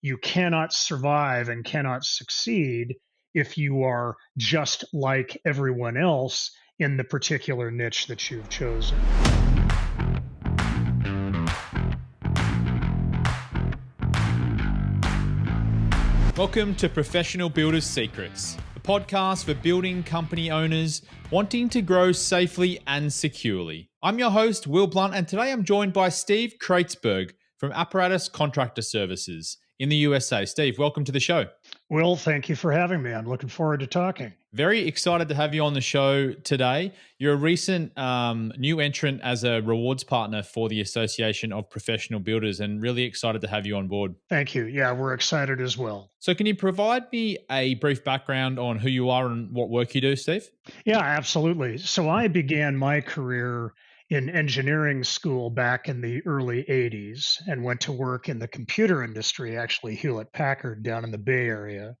you cannot survive and cannot succeed if you are just like everyone else in the particular niche that you've chosen. Welcome to Professional Builders Secrets, a podcast for building company owners wanting to grow safely and securely. I'm your host, Will Blunt, and today I'm joined by Steve Kreitzberg from Apparatus Contractor Services in the USA. Steve, welcome to the show. Will, thank you for having me. I'm looking forward to talking. Very excited to have you on the show today. You're a recent new entrant as a rewards partner for the Association of Professional Builders, and really excited to have you on board. Thank you. Yeah, we're excited as well. So can you provide me a brief background on who you are and what work you do, Steve? Yeah, absolutely. So I began my career in engineering school back in the early 80s and went to work in the computer industry, actually Hewlett Packard down in the Bay Area,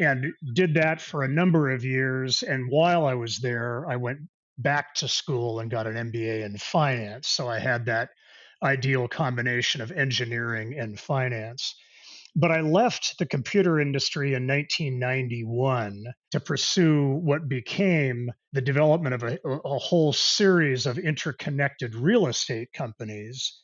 and did that for a number of years. And while I was there, I went back to school and got an MBA in finance. So I had that ideal combination of engineering and finance. But I left the computer industry in 1991 to pursue what became the development of a whole series of interconnected real estate companies.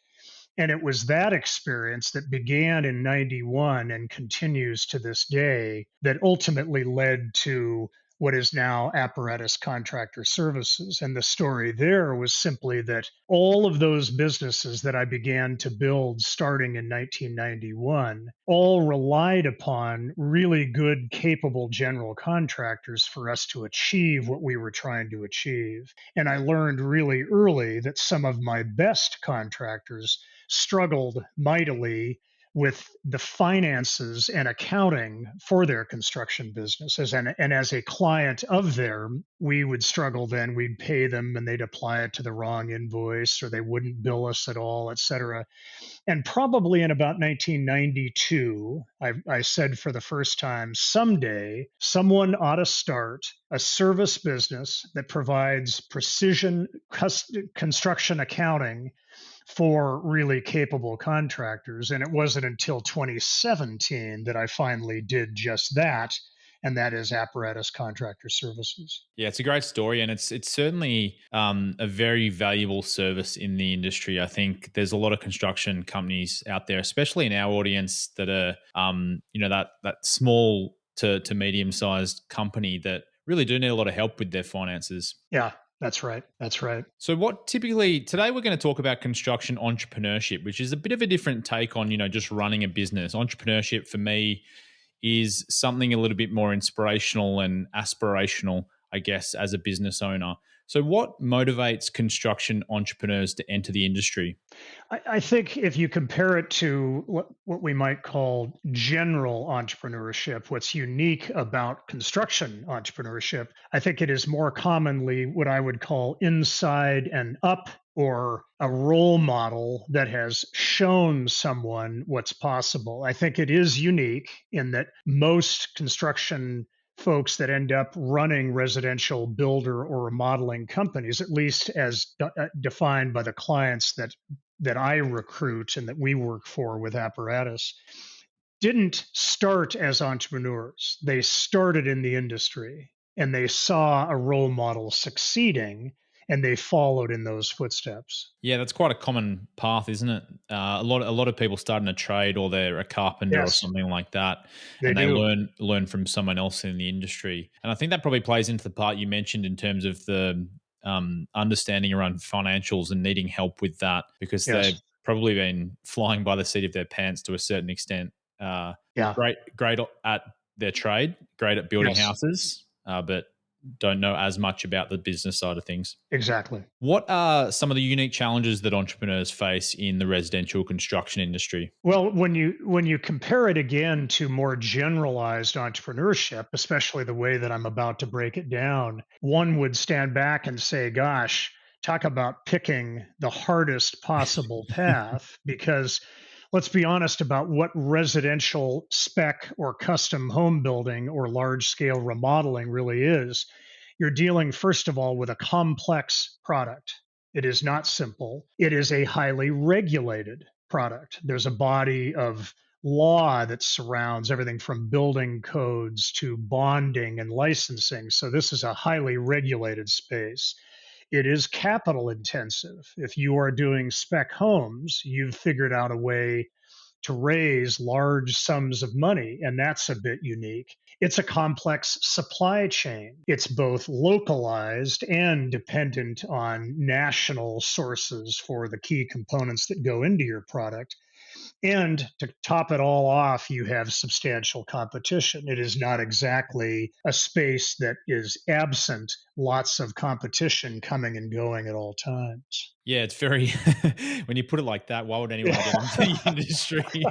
And it was that experience that began in 91 and continues to this day that ultimately led to what is now Apparatus Contractor Services. And the story there was simply that all of those businesses that I began to build starting in 1991 all relied upon really good, capable general contractors for us to achieve what we were trying to achieve. And I learned really early that some of my best contractors struggled mightily with the finances and accounting for their construction businesses. And as a client of them, we would struggle then. We'd pay them and they'd apply it to the wrong invoice, or they wouldn't bill us at all, et cetera. And probably in about 1992, I said for the first time, someday someone ought to start a service business that provides precision construction accounting for really capable contractors. And it wasn't until 2017 that I finally did just that, and that is Apparatus Contractor Services. Yeah, it's a great story, and it's certainly a very valuable service in the industry. I think there's a lot of construction companies out there, especially in our audience, that are that small to medium sized company that really do need a lot of help with their finances. Yeah. That's right. That's right. So today we're going to talk about construction entrepreneurship, which is a bit of a different take on, just running a business. Entrepreneurship for me is something a little bit more inspirational and aspirational, I guess, as a business owner. So what motivates construction entrepreneurs to enter the industry? I think if you compare it to what we might call general entrepreneurship, what's unique about construction entrepreneurship, I think it is more commonly what I would call inside and up, or a role model that has shown someone what's possible. I think it is unique in that most construction folks that end up running residential builder or remodeling companies, at least as defined by the clients that I recruit and that we work for with Apparatus, didn't start as entrepreneurs. They started in the industry and they saw a role model succeeding, and they followed in those footsteps. Yeah, that's quite a common path, isn't it? A lot of people start in a trade, or they're a carpenter or something like that, and they learn from someone else in the industry. And I think that probably plays into the part you mentioned in terms of the understanding around financials and needing help with that, because they've probably been flying by the seat of their pants to a certain extent. Great at their trade, great at building houses, but don't know as much about the business side of things. Exactly. What are some of the unique challenges that entrepreneurs face in the residential construction industry? Well, when you compare it again to more generalized entrepreneurship, especially the way that I'm about to break it down, one would stand back and say, gosh, talk about picking the hardest possible path, because let's be honest about what residential spec or custom home building or large scale remodeling really is. You're dealing, first of all, with a complex product. It is not simple. It is a highly regulated product. There's a body of law that surrounds everything from building codes to bonding and licensing. So this is a highly regulated space. It is capital intensive. If you are doing spec homes, you've figured out a way to raise large sums of money, and that's a bit unique. It's a complex supply chain. It's both localized and dependent on national sources for the key components that go into your product. And to top it all off, you have substantial competition. It is not exactly a space that is absent lots of competition coming and going at all times. Yeah, it's very when you put it like that, why would anyone get into the industry?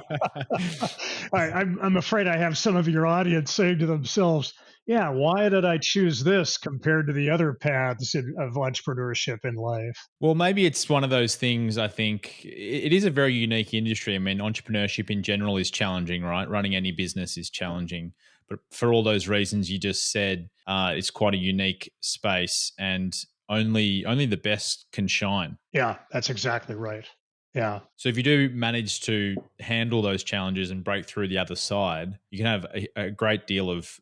I'm afraid I have some of your audience saying to themselves, yeah, why did I choose this compared to the other paths of entrepreneurship in life? Well, maybe it's one of those things. I think it is a very unique industry. I mean, entrepreneurship in general is challenging, right? Running any business is challenging. But for all those reasons you just said, it's quite a unique space, and only the best can shine. Yeah, that's exactly right. Yeah. So if you do manage to handle those challenges and break through the other side, you can have a great deal of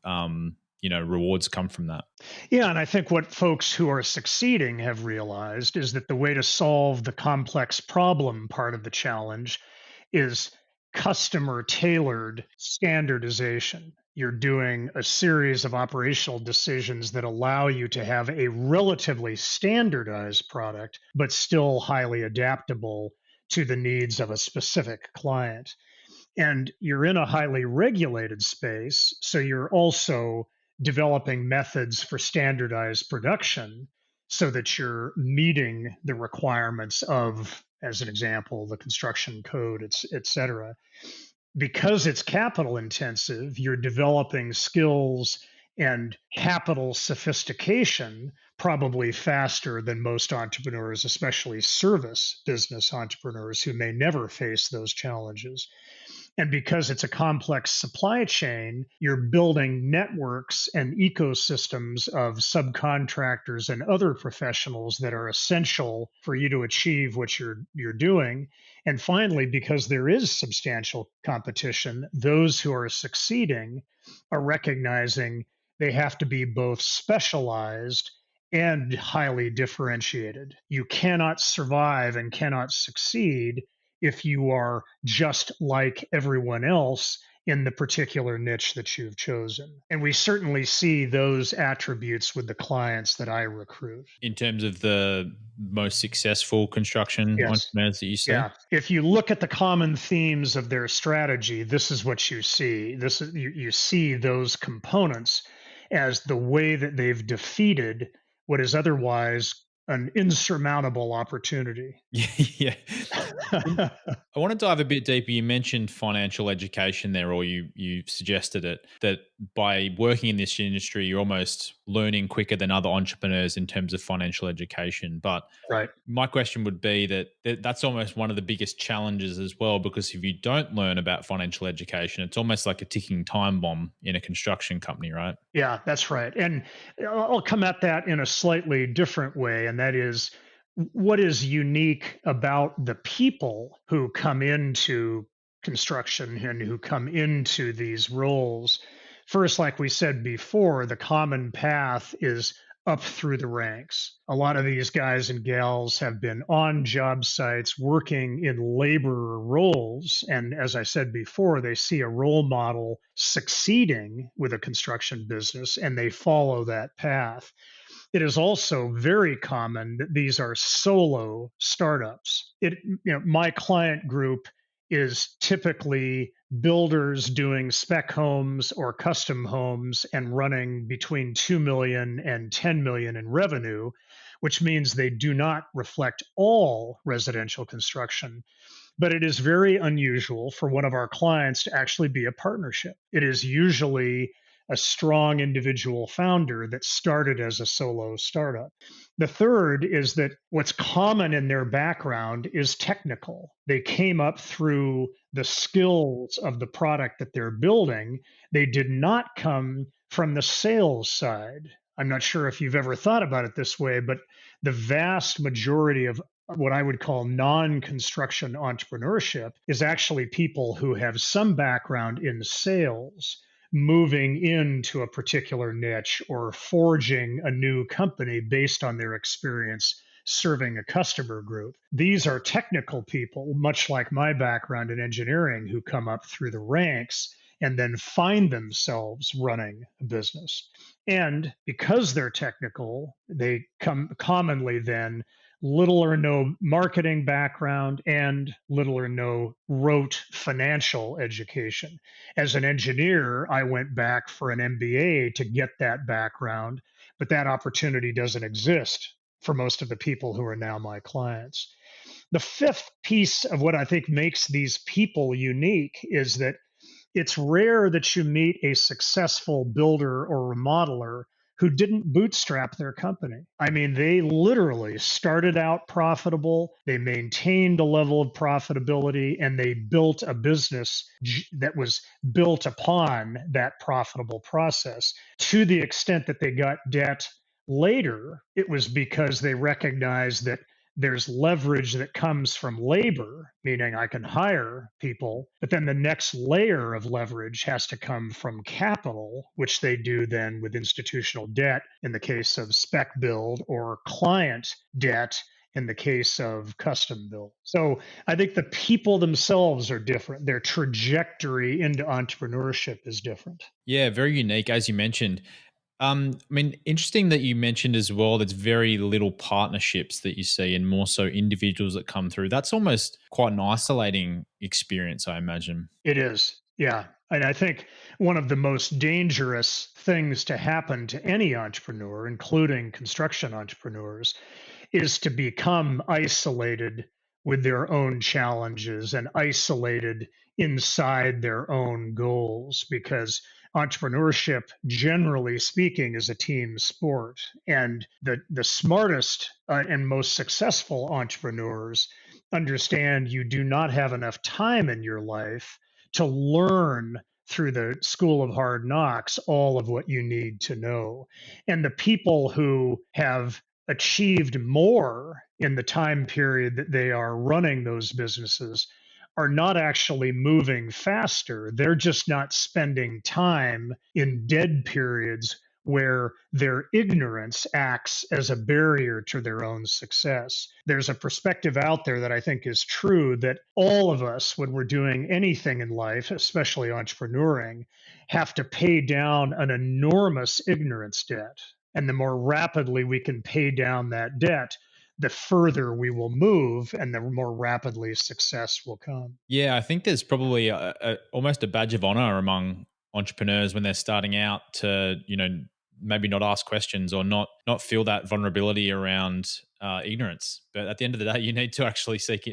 rewards come from that. Yeah, and I think what folks who are succeeding have realized is that the way to solve the complex problem part of the challenge is customer tailored standardization. You're doing a series of operational decisions that allow you to have a relatively standardized product, but still highly adaptable to the needs of a specific client. And you're in a highly regulated space, so you're also developing methods for standardized production so that you're meeting the requirements of, as an example, the construction code, et cetera. Because it's capital intensive, you're developing skills and capital sophistication probably faster than most entrepreneurs, especially service business entrepreneurs who may never face those challenges. And because it's a complex supply chain, you're building networks and ecosystems of subcontractors and other professionals that are essential for you to achieve what you're doing. And finally, because there is substantial competition, those who are succeeding are recognizing they have to be both specialized and highly differentiated. You cannot survive and cannot succeed if you are just like everyone else in the particular niche that you've chosen. And we certainly see those attributes with the clients that I recruit. In terms of the most successful construction Yes. entrepreneurs that you see? Yeah. If you look at the common themes of their strategy, this is what you see. You see those components as the way that they've defeated what is otherwise an insurmountable opportunity. Yeah. I want to dive a bit deeper. You mentioned financial education there, or you suggested it, that by working in this industry, you're almost learning quicker than other entrepreneurs in terms of financial education. But right. My question would be that's almost one of the biggest challenges as well, because if you don't learn about financial education, it's almost like a ticking time bomb in a construction company, right? Yeah, that's right. And I'll come at that in a slightly different way, and that is what is unique about the people who come into construction and who come into these roles. First, like we said before, the common path is up through the ranks. A lot of these guys and gals have been on job sites working in labor roles. And as I said before, they see a role model succeeding with a construction business and they follow that path. It is also very common that these are solo startups. My client group is typically builders doing spec homes or custom homes and running between 2 million and 10 million in revenue, which means they do not reflect all residential construction. But it is very unusual for one of our clients to actually be a partnership. It is usually a strong individual founder that started as a solo startup. The third is that what's common in their background is technical. They came up through the skills of the product that they're building. They did not come from the sales side. I'm not sure if you've ever thought about it this way, but the vast majority of what I would call non-construction entrepreneurship is actually people who have some background in sales moving into a particular niche or forging a new company based on their experience serving a customer group. These are technical people, much like my background in engineering, who come up through the ranks and then find themselves running a business. And because they're technical, they come commonly then little or no marketing background and little or no rote financial education. As an engineer, I went back for an MBA to get that background, but that opportunity doesn't exist for most of the people who are now my clients. The fifth piece of what I think makes these people unique is that it's rare that you meet a successful builder or remodeler who didn't bootstrap their company. I mean, they literally started out profitable, they maintained a level of profitability, and they built a business that was built upon that profitable process. To the extent that they got debt later, it was because they recognized that there's leverage that comes from labor, meaning I can hire people, but then the next layer of leverage has to come from capital, which they do then with institutional debt in the case of spec build, or client debt in the case of custom build. So I think the people themselves are different. Their trajectory into entrepreneurship is different. Yeah, very unique, as you mentioned. I mean, interesting that you mentioned as well, there's very little partnerships that you see and more so individuals that come through. That's almost quite an isolating experience, I imagine. It is. Yeah. And I think one of the most dangerous things to happen to any entrepreneur, including construction entrepreneurs, is to become isolated with their own challenges and isolated inside their own goals, because entrepreneurship, generally speaking, is a team sport. And the smartest and most successful entrepreneurs understand you do not have enough time in your life to learn through the school of hard knocks all of what you need to know. And the people who have achieved more in the time period that they are running those businesses are not actually moving faster. They're just not spending time in dead periods where their ignorance acts as a barrier to their own success. There's a perspective out there that I think is true, that all of us, when we're doing anything in life, especially entrepreneuring, have to pay down an enormous ignorance debt. And the more rapidly we can pay down that debt, the further we will move and the more rapidly success will come. Yeah, I think there's probably almost a badge of honor among entrepreneurs when they're starting out to, maybe not ask questions or not feel that vulnerability around ignorance. But at the end of the day, you need to actually seek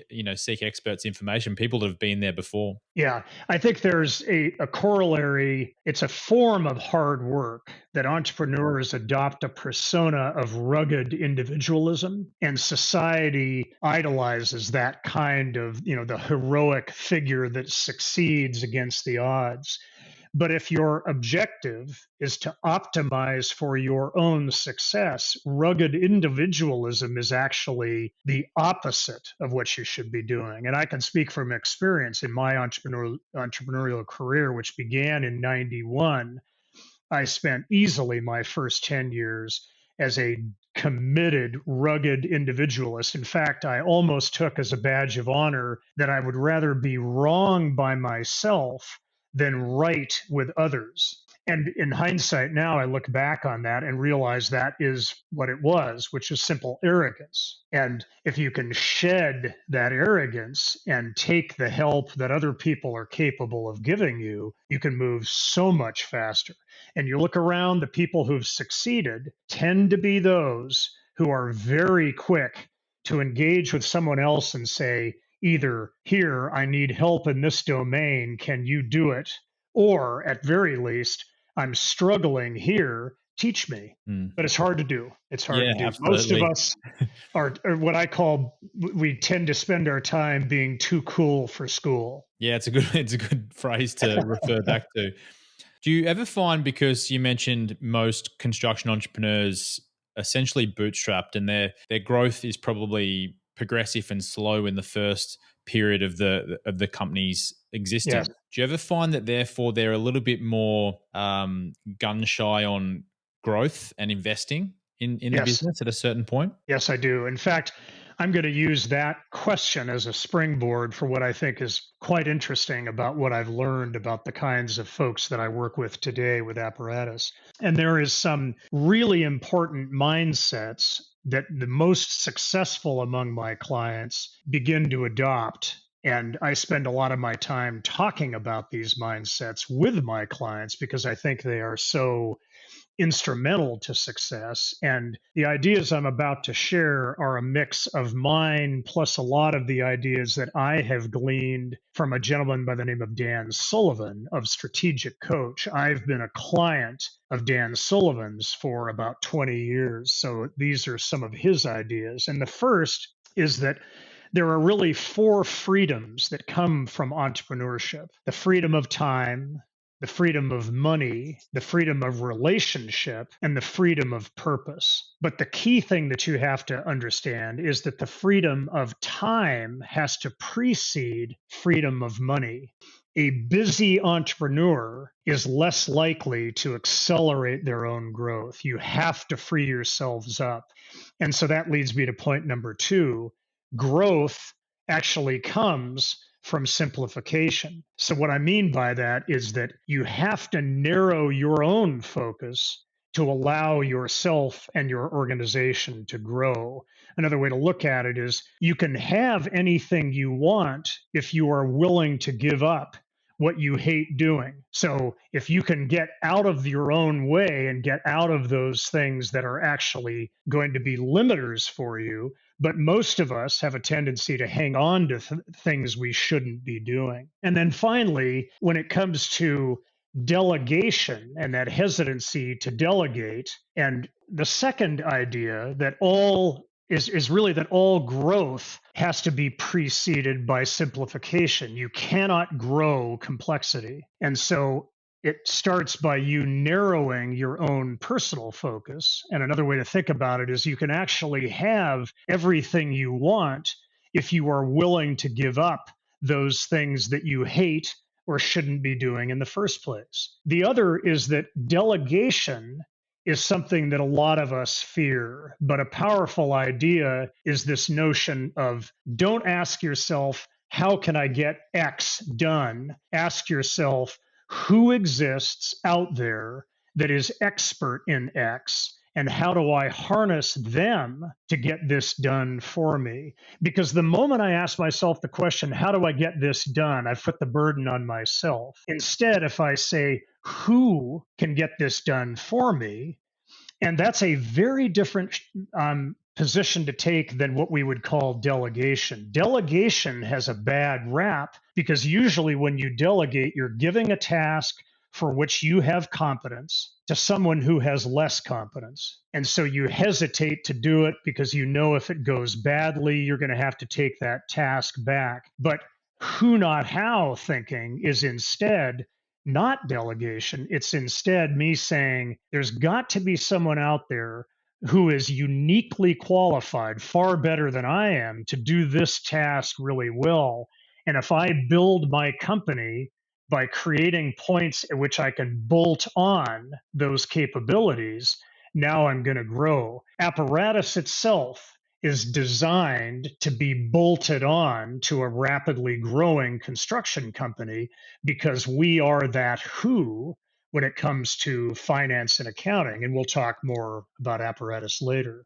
experts' information, people that have been there before. Yeah, I think there's a corollary. It's a form of hard work that entrepreneurs adopt a persona of rugged individualism, and society idolizes that kind of, the heroic figure that succeeds against the odds. But if your objective is to optimize for your own success, rugged individualism is actually the opposite of what you should be doing. And I can speak from experience in my entrepreneurial career, which began in 91. I spent easily my first 10 years as a committed, rugged individualist. In fact, I almost took as a badge of honor that I would rather be wrong by myself than right with others. And in hindsight, now I look back on that and realize that is what it was, which is simple arrogance. And if you can shed that arrogance and take the help that other people are capable of giving you, you can move so much faster. And you look around, the people who've succeeded tend to be those who are very quick to engage with someone else and say, either, here, I need help in this domain, can you do it? Or at very least, I'm struggling here, teach me. Mm. But it's hard to do. It's hard Yeah, to do. Most of absolutely. us are what I call, we tend to spend our time being too cool for school. Yeah, it's a good phrase to refer back to. Do you ever find, because you mentioned most construction entrepreneurs essentially bootstrapped and their growth is probably progressive and slow in the first period of the company's existing. Yes. Do you ever find that therefore they're a little bit more gun shy on growth and investing in the Yes. business at a certain point? Yes, I do. In fact, I'm going to use that question as a springboard for what I think is quite interesting about what I've learned about the kinds of folks that I work with today with Apparatus. And there is some really important mindsets that the most successful among my clients begin to adopt. And I spend a lot of my time talking about these mindsets with my clients because I think they are so instrumental to success. And the ideas I'm about to share are a mix of mine plus a lot of the ideas that I have gleaned from a gentleman by the name of Dan Sullivan of Strategic Coach. I've been a client of Dan Sullivan's for about 20 years. So these are some of his ideas. And the first is that there are really four freedoms that come from entrepreneurship: the freedom of time, the freedom of money, the freedom of relationship, and the freedom of purpose. But the key thing that you have to understand is that the freedom of time has to precede freedom of money. A busy entrepreneur is less likely to accelerate their own growth. You have to free yourselves up. And so that leads me to point number two. Growth actually comes from simplification. So, what I mean by that is that you have to narrow your own focus to allow yourself and your organization to grow. Another way to look at it is you can have anything you want if you are willing to give up what you hate doing. So, if you can get out of your own way and get out of those things that are actually going to be limiters for you, but most of us have a tendency to hang on to things we shouldn't be doing. And then finally, when it comes to delegation and that hesitancy to delegate, and the second idea that all is really that all growth has to be preceded by simplification. You cannot grow complexity. And so it starts by you narrowing your own personal focus. And another way to think about it is you can actually have everything you want if you are willing to give up those things that you hate or shouldn't be doing in the first place. The other is that delegation is something that a lot of us fear, but a powerful idea is this notion of don't ask yourself, how can I get X done? Ask yourself, who exists out there that is expert in X, and how do I harness them to get this done for me? Because the moment I ask myself the question, how do I get this done? I've put the burden on myself. Instead, if I say, who can get this done for me? And that's a very different position to take than what we would call delegation. Delegation has a bad rap because usually when you delegate, you're giving a task for which you have competence to someone who has less competence. And so you hesitate to do it because you know if it goes badly, you're going to have to take that task back. But who, not how thinking is instead not delegation. It's instead me saying there's got to be someone out there who is uniquely qualified, far better than I am, to do this task really well. And if I build my company by creating points at which I can bolt on those capabilities, now I'm going to grow. Apparatus itself is designed to be bolted on to a rapidly growing construction company because we are that who when it comes to finance and accounting. And we'll talk more about Apparatus later.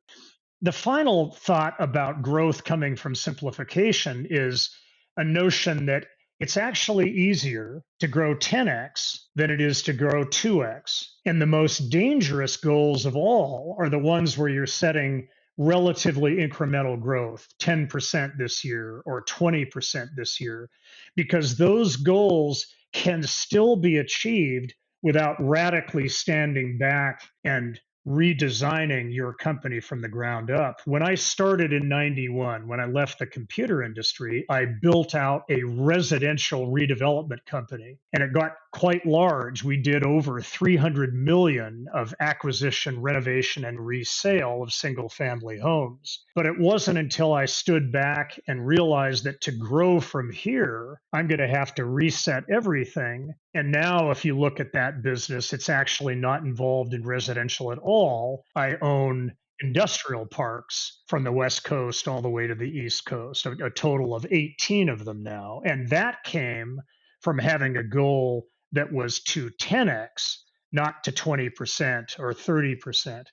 The final thought about growth coming from simplification is a notion that it's actually easier to grow 10x than it is to grow 2x. And the most dangerous goals of all are the ones where you're setting relatively incremental growth, 10% this year or 20% this year, because those goals can still be achieved without radically standing back and redesigning your company from the ground up. When I started in 91, when I left the computer industry, I built out a residential redevelopment company, and it got quite large. We did over 300 million of acquisition, renovation, and resale of single family homes. But it wasn't until I stood back and realized that to grow from here, I'm going to have to reset everything. And now, if you look at that business, it's actually not involved in residential at all. I own industrial parks from the West Coast all the way to the East Coast, a total of 18 of them now. And that came from having a goal that was to 10x, not to 20% or 30%.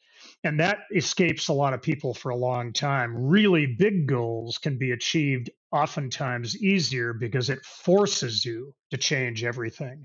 And that escapes a lot of people for a long time. Really big goals can be achieved oftentimes easier because it forces you to change everything.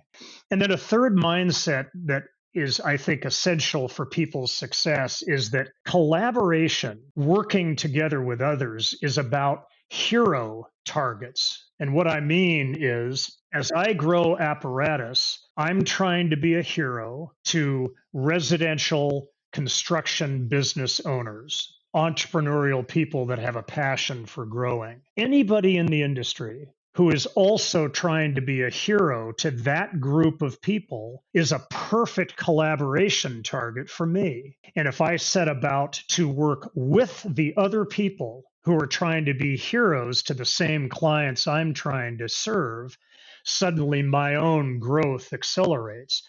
And then a third mindset that is, I think, essential for people's success is that collaboration, working together with others, is about hero targets. And what I mean is, as I grow Apparatus, I'm trying to be a hero to residential construction business owners, entrepreneurial people that have a passion for growing. Anybody in the industry who is also trying to be a hero to that group of people is a perfect collaboration target for me. And if I set about to work with the other people who are trying to be heroes to the same clients I'm trying to serve, suddenly my own growth accelerates.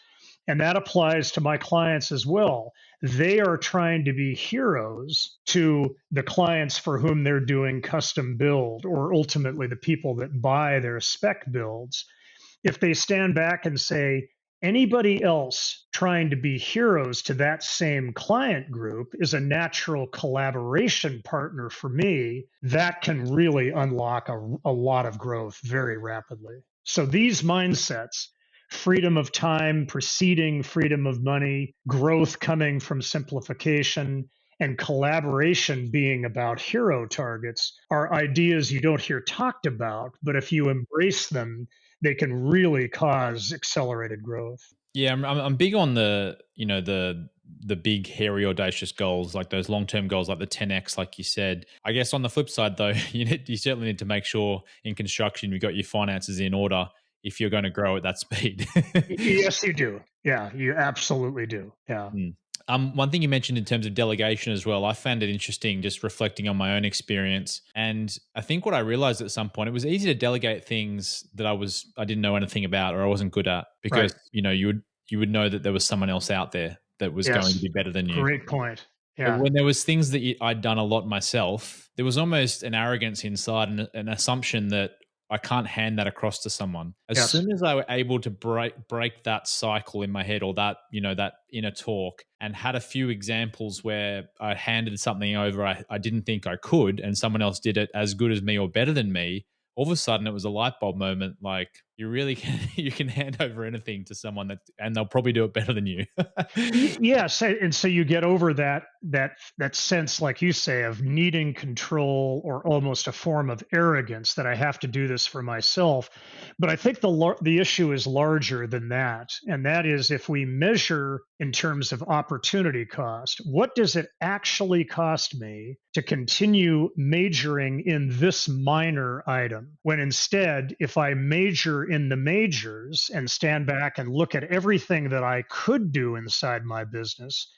And that applies to my clients as well. They are trying to be heroes to the clients for whom they're doing custom build, or ultimately the people that buy their spec builds. If they stand back and say, anybody else trying to be heroes to that same client group is a natural collaboration partner for me, that can really unlock a lot of growth very rapidly. So these mindsets, freedom of time preceding freedom of money, growth coming from simplification, and collaboration being about hero targets, are ideas you don't hear talked about, but if you embrace them, they can really cause accelerated growth. Yeah, I'm big on the, the big hairy audacious goals, like those long term goals, like the 10x, like you said. I guess on the flip side, though, you certainly need to make sure in construction you got your finances in order if you're going to grow at that speed. Yes, you do. Yeah, you absolutely do. Yeah. Mm. One thing you mentioned in terms of delegation as well, I found it interesting just reflecting on my own experience. And I think what I realized at some point, it was easy to delegate things that I didn't know anything about or I wasn't good at Right. because, you would know that there was someone else out there that was going to Yes. be better than you. Great point. But Yeah. when there was things that I'd done a lot myself, there was almost an arrogance inside and an assumption that I can't hand that across to someone. As Yes. soon as I were able to break that cycle in my head, or that, that inner talk, and had a few examples where I handed something over I didn't think I could, and someone else did it as good as me or better than me, all of a sudden it was a light bulb moment. Like, you really can you can hand over anything to someone and they'll probably do it better than you. Yes, and so you get over that sense, like you say, of needing control, or almost a form of arrogance that I have to do this for myself. But I think the issue is larger than that, and that is, if we measure in terms of opportunity cost, what does it actually cost me to continue majoring in this minor item, when instead, if I major in the majors and stand back and look at everything that I could do inside my business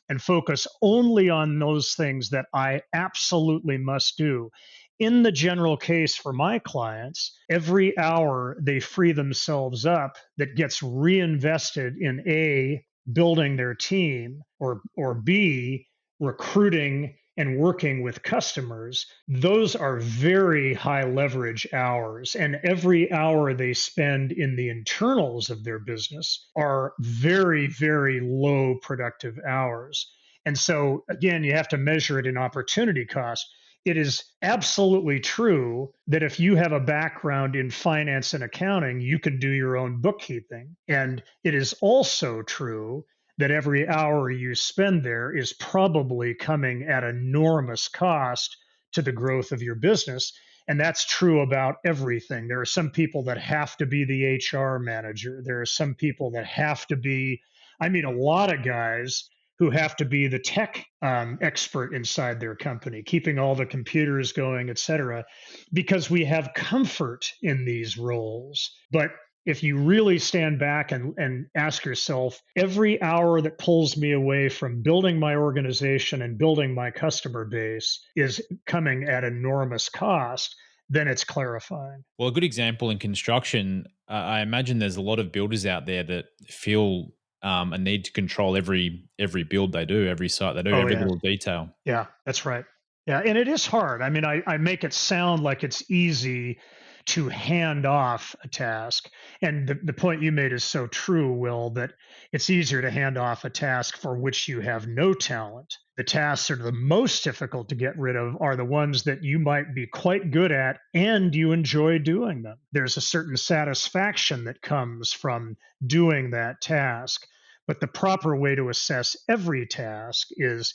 and focus only on those things that I absolutely must do. In the general case for my clients, every hour they free themselves up that gets reinvested in A, building their team, or B, recruiting and working with customers, those are very high leverage hours. And every hour they spend in the internals of their business are very, very low productive hours. And so, again, you have to measure it in opportunity cost. It is absolutely true that if you have a background in finance and accounting, you can do your own bookkeeping. And it is also true that every hour you spend there is probably coming at enormous cost to the growth of your business. And that's true about everything. There are some people that have to be the HR manager. There are some people that have to be, I mean, a lot of guys who have to be the tech expert inside their company, keeping all the computers going, et cetera, because we have comfort in these roles. But if you really stand back and ask yourself, every hour that pulls me away from building my organization and building my customer base is coming at enormous cost, then it's clarifying. Well, a good example in construction, I imagine there's a lot of builders out there that feel a need to control every build they do, every site they do, Oh, every yeah. little detail. Yeah, that's right. Yeah, and it is hard. I mean, I make it sound like it's easy to hand off a task. And the point you made is so true, Will, that it's easier to hand off a task for which you have no talent. The tasks that are the most difficult to get rid of are the ones that you might be quite good at and you enjoy doing them. There's a certain satisfaction that comes from doing that task. But the proper way to assess every task is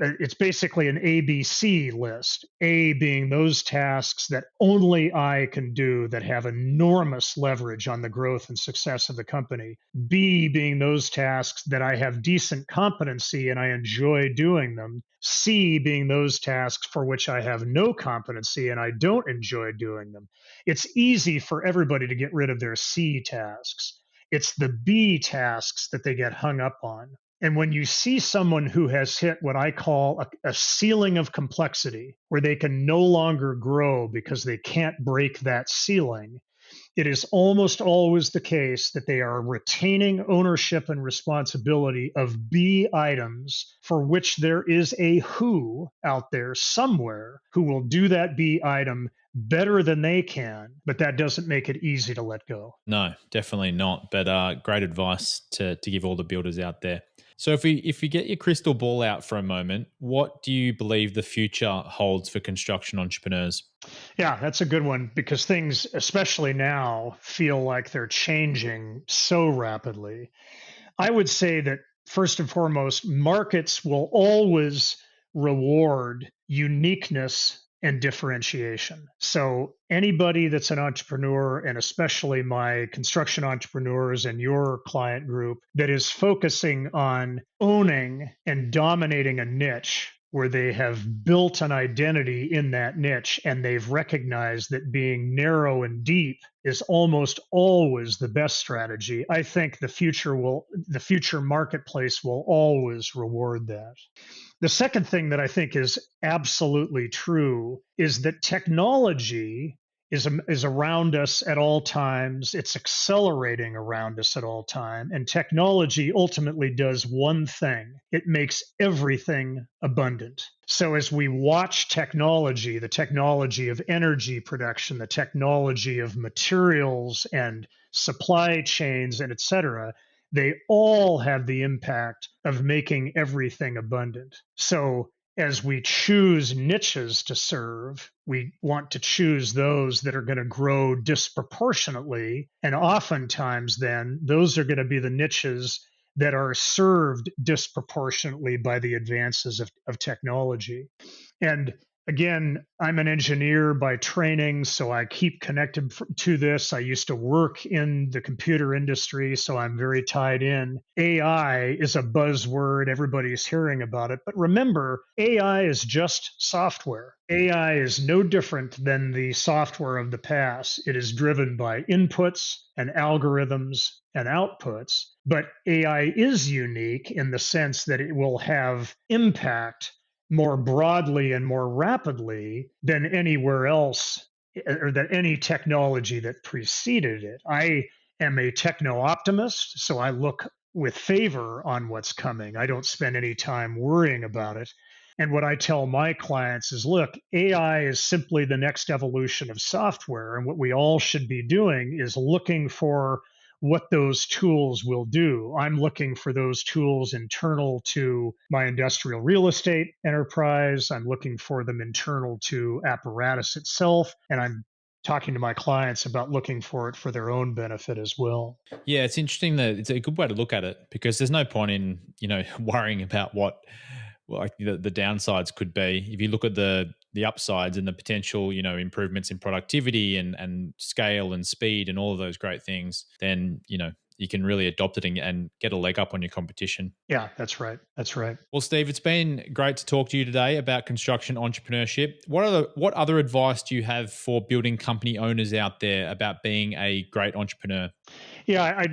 it's basically an ABC list. A being those tasks that only I can do that have enormous leverage on the growth and success of the company. B being those tasks that I have decent competency and I enjoy doing them. C being those tasks for which I have no competency and I don't enjoy doing them. It's easy for everybody to get rid of their C tasks. It's the B tasks that they get hung up on. And when you see someone who has hit what I call a ceiling of complexity, where they can no longer grow because they can't break that ceiling, it is almost always the case that they are retaining ownership and responsibility of B items for which there is a who out there somewhere who will do that B item better than they can, but that doesn't make it easy to let go. No, definitely not. But great advice to give all the builders out there. So if you get your crystal ball out for a moment, what do you believe the future holds for construction entrepreneurs? Yeah, that's a good one because things, especially now, feel like they're changing so rapidly. I would say that first and foremost, markets will always reward uniqueness and differentiation. So, anybody that's an entrepreneur, and especially my construction entrepreneurs and your client group, that is focusing on owning and dominating a niche where they have built an identity in that niche and they've recognized that being narrow and deep is almost always the best strategy. I think the future marketplace will always reward that. The second thing that I think is absolutely true is that technology is around us at all times. It's accelerating around us at all time. And technology ultimately does one thing. It makes everything abundant. So as we watch technology, the technology of energy production, the technology of materials and supply chains and et cetera, they all have the impact of making everything abundant. So as we choose niches to serve, we want to choose those that are going to grow disproportionately. And oftentimes, then, those are going to be the niches that are served disproportionately by the advances of technology. And again, I'm an engineer by training, so I keep connected to this. I used to work in the computer industry, so I'm very tied in. AI is a buzzword, everybody's hearing about it. But remember, AI is just software. AI is no different than the software of the past. It is driven by inputs and algorithms and outputs. But AI is unique in the sense that it will have impact more broadly and more rapidly than anywhere else or than any technology that preceded it. I am a techno optimist, so I look with favor on what's coming. I don't spend any time worrying about it. And what I tell my clients is look, AI is simply the next evolution of software. And what we all should be doing is looking for what those tools will do. I'm looking for those tools internal to my industrial real estate enterprise. I'm looking for them internal to Apparatus itself. And I'm talking to my clients about looking for it for their own benefit as well. Yeah, it's interesting that it's a good way to look at it because there's no point in worrying about what like the downsides could be. If you look at the upsides and the potential improvements in productivity and scale and speed and all of those great things, then you can really adopt it and get a leg up on your competition. Yeah, that's right. That's right. Well, Steve, it's been great to talk to you today about construction entrepreneurship. What other advice do you have for building company owners out there about being a great entrepreneur? Yeah,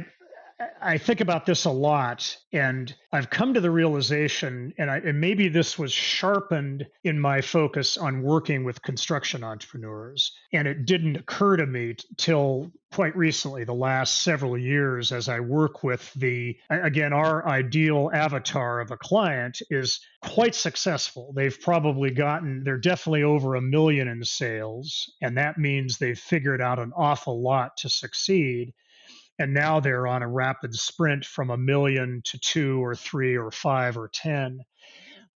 I think about this a lot, and I've come to the realization, and maybe this was sharpened in my focus on working with construction entrepreneurs, and it didn't occur to me till quite recently, the last several years, as I work with again, our ideal avatar of a client is quite successful. They're definitely over 1 million in sales, and that means they've figured out an awful lot to succeed, and now they're on a rapid sprint from 1 million to 2 or 3 or 5 or 10.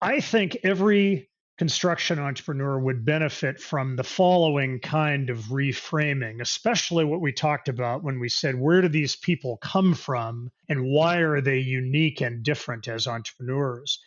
I think every construction entrepreneur would benefit from the following kind of reframing, especially what we talked about when we said, where do these people come from and why are they unique and different as entrepreneurs?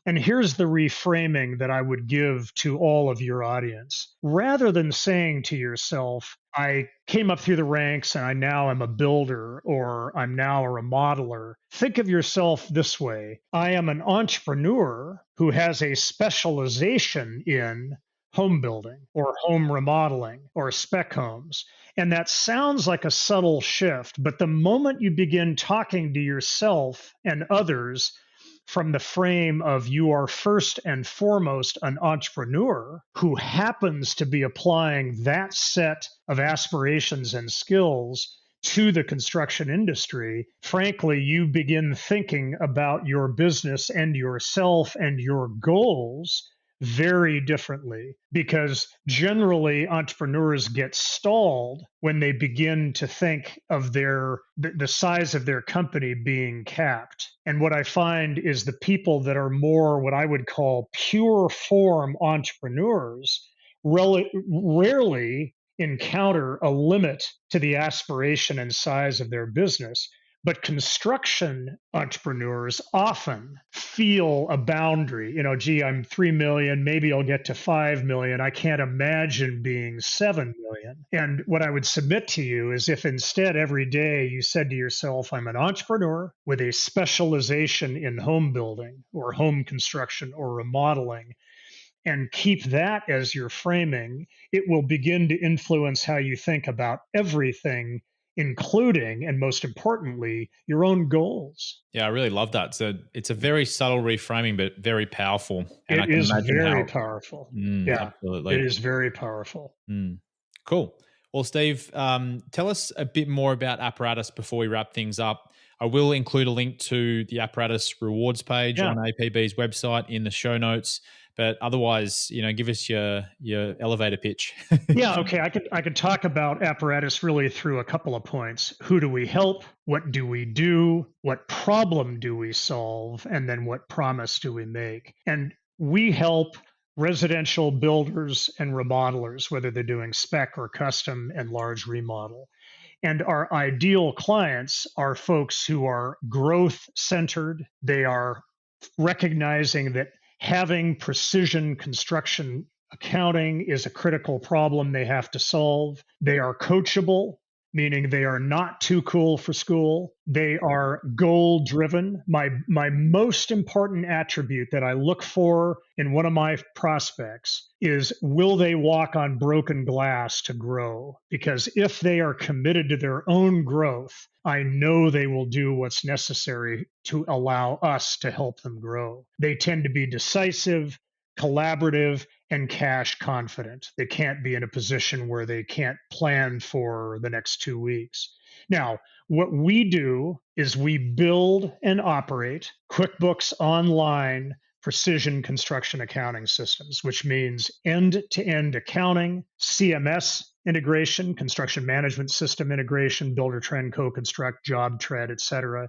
And here's the reframing that I would give to all of your audience. Rather than saying to yourself, I came up through the ranks and I now am a builder or I'm now a remodeler, think of yourself this way. I am an entrepreneur who has a specialization in home building or home remodeling or spec homes. And that sounds like a subtle shift, but the moment you begin talking to yourself and others from the frame of you are first and foremost an entrepreneur who happens to be applying that set of aspirations and skills to the construction industry, frankly, you begin thinking about your business and yourself and your goals very differently, because generally entrepreneurs get stalled when they begin to think of the size of their company being capped. And what I find is the people that are more what I would call pure form entrepreneurs rarely encounter a limit to the aspiration and size of their business. But construction entrepreneurs often feel a boundary. Gee, I'm 3 million, maybe I'll get to 5 million. I can't imagine being 7 million. And what I would submit to you is if instead every day you said to yourself, I'm an entrepreneur with a specialization in home building or home construction or remodeling, and keep that as your framing, it will begin to influence how you think about everything, including, and most importantly, your own goals. Yeah, I really love that. So it's a very subtle reframing, but very powerful. And I It can is imagine very how. powerful. Yeah, it Absolutely. is very powerful. Cool. Well, Steve, tell us a bit more about Apparatus before we wrap things up. I will include a link to the Apparatus rewards page on APB's website in the show notes. But otherwise, give us your elevator pitch. Yeah, okay. I could talk about Apparatus really through a couple of points. Who do we help? What do we do? What problem do we solve? And then what promise do we make? And we help residential builders and remodelers, whether they're doing spec or custom and large remodel. And our ideal clients are folks who are growth centered. They are recognizing that having precision construction accounting is a critical problem they have to solve. They are coachable, meaning they are not too cool for school. They are goal driven. My most important attribute that I look for in one of my prospects is, will they walk on broken glass to grow? Because if they are committed to their own growth, I know they will do what's necessary to allow us to help them grow. They tend to be decisive, collaborative, and cash confident. They can't be in a position where they can't plan for the next 2 weeks. Now, what we do is we build and operate QuickBooks Online precision construction accounting systems, which means end-to-end accounting, CMS integration, construction management system integration, Builder Trend, Co-Construct, Job Tread, et cetera,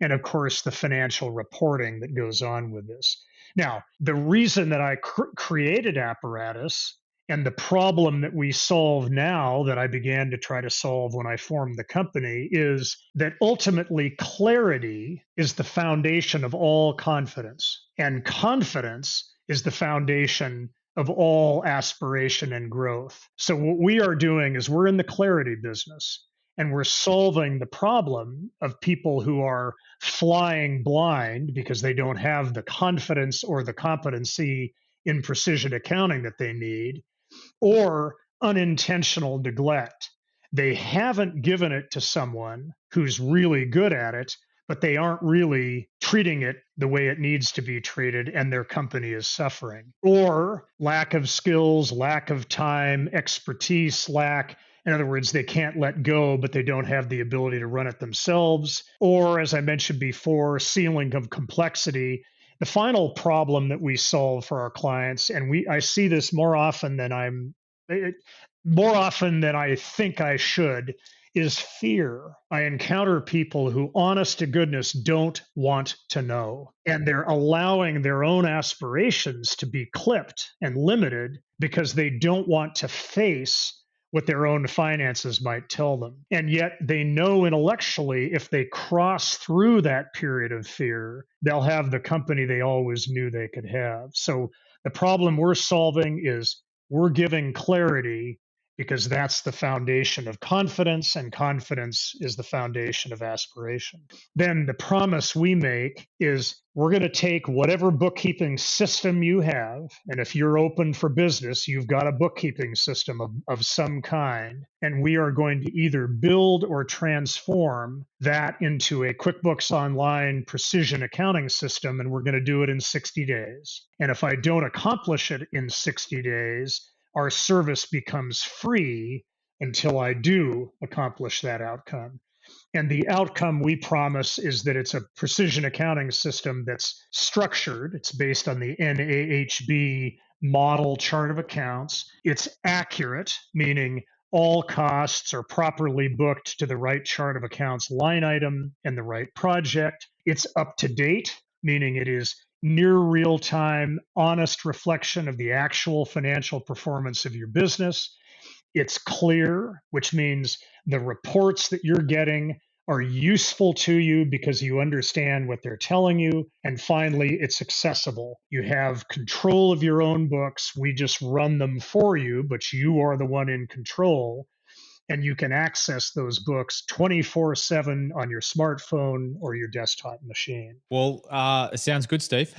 and of course, the financial reporting that goes on with this. Now, the reason that I created Apparatus and the problem that we solve now that I began to try to solve when I formed the company is that ultimately clarity is the foundation of all confidence, and confidence is the foundation of all aspiration and growth. So what we are doing is we're in the clarity business. And we're solving the problem of people who are flying blind because they don't have the confidence or the competency in precision accounting that they need, or unintentional neglect. They haven't given it to someone who's really good at it, but they aren't really treating it the way it needs to be treated, and their company is suffering. Or lack of skills, lack of time, expertise, in other words, they can't let go, but they don't have the ability to run it themselves. Or, as I mentioned before, ceiling of complexity. The final problem that we solve for our clients, and I see this more often than I think I should, is fear. I encounter people who, honest to goodness, don't want to know. And they're allowing their own aspirations to be clipped and limited because they don't want to face what their own finances might tell them. And yet they know intellectually if they cross through that period of fear, they'll have the company they always knew they could have. So the problem we're solving is we're giving clarity, because that's the foundation of confidence, and confidence is the foundation of aspiration. Then the promise we make is we're going to take whatever bookkeeping system you have, and if you're open for business, you've got a bookkeeping system of some kind, and we are going to either build or transform that into a QuickBooks Online precision accounting system, and we're going to do it in 60 days. And if I don't accomplish it in 60 days, our service becomes free until I do accomplish that outcome. And the outcome we promise is that it's a precision accounting system that's structured. It's based on the NAHB model chart of accounts. It's accurate, meaning all costs are properly booked to the right chart of accounts line item and the right project. It's up to date, meaning it is near real-time, honest reflection of the actual financial performance of your business. It's clear, which means the reports that you're getting are useful to you because you understand what they're telling you. And finally, it's accessible. You have control of your own books. We just run them for you, but you are the one in control. And you can access those books 24/7 on your smartphone or your desktop machine. Well, it sounds good, Steve.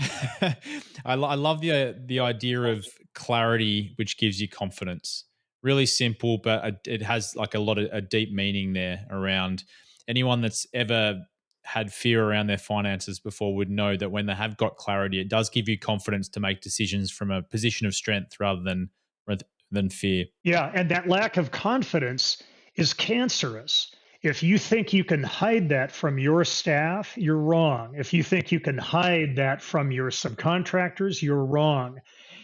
I love the idea of clarity, which gives you confidence. Really simple, but it has like a deep meaning there around anyone that's ever had fear around their finances before would know that when they have got clarity, it does give you confidence to make decisions from a position of strength rather than fear. Yeah, and that lack of confidence is cancerous. If you think you can hide that from your staff, you're wrong. If you think you can hide that from your subcontractors, you're wrong.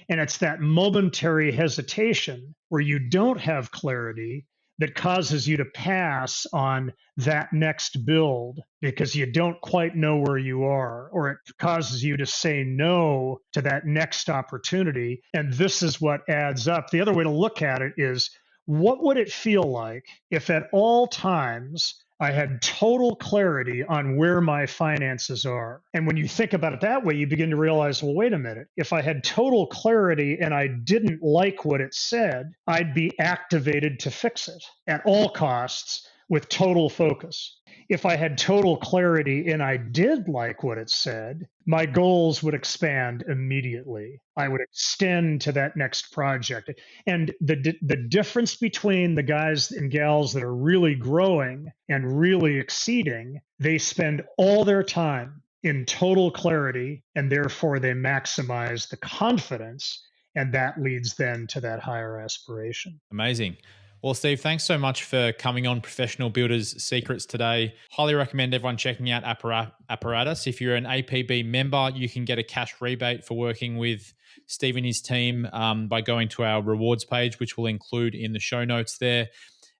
And it's that momentary hesitation where you don't have clarity that causes you to pass on that next build because you don't quite know where you are, or it causes you to say no to that next opportunity. And this is what adds up. The other way to look at it is, what would it feel like if at all times I had total clarity on where my finances are? And when you think about it that way, you begin to realize, well, wait a minute. If I had total clarity and I didn't like what it said, I'd be activated to fix it at all costs with total focus. If I had total clarity and I did like what it said, my goals would expand immediately. I would extend to that next project. And the difference between the guys and gals that are really growing and really exceeding, they spend all their time in total clarity, and therefore they maximize the confidence, and that leads then to that higher aspiration. Amazing. Well, Steve, thanks so much for coming on Professional Builders Secrets today. Highly recommend everyone checking out Apparatus. If you're an APB member, you can get a cash rebate for working with Steve and his team by going to our rewards page, which we'll include in the show notes there.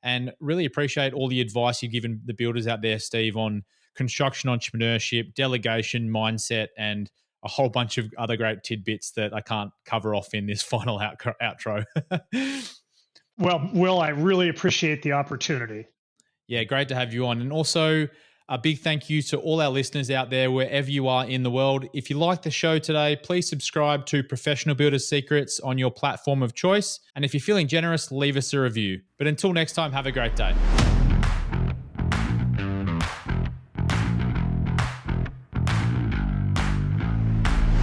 And really appreciate all the advice you've given the builders out there, Steve, on construction entrepreneurship, delegation, mindset, and a whole bunch of other great tidbits that I can't cover off in this final outro. Well, Will, I really appreciate the opportunity. Yeah, great to have you on. And also a big thank you to all our listeners out there, wherever you are in the world. If you like the show today, please subscribe to Professional Builders Secrets on your platform of choice. And if you're feeling generous, leave us a review. But until next time, have a great day.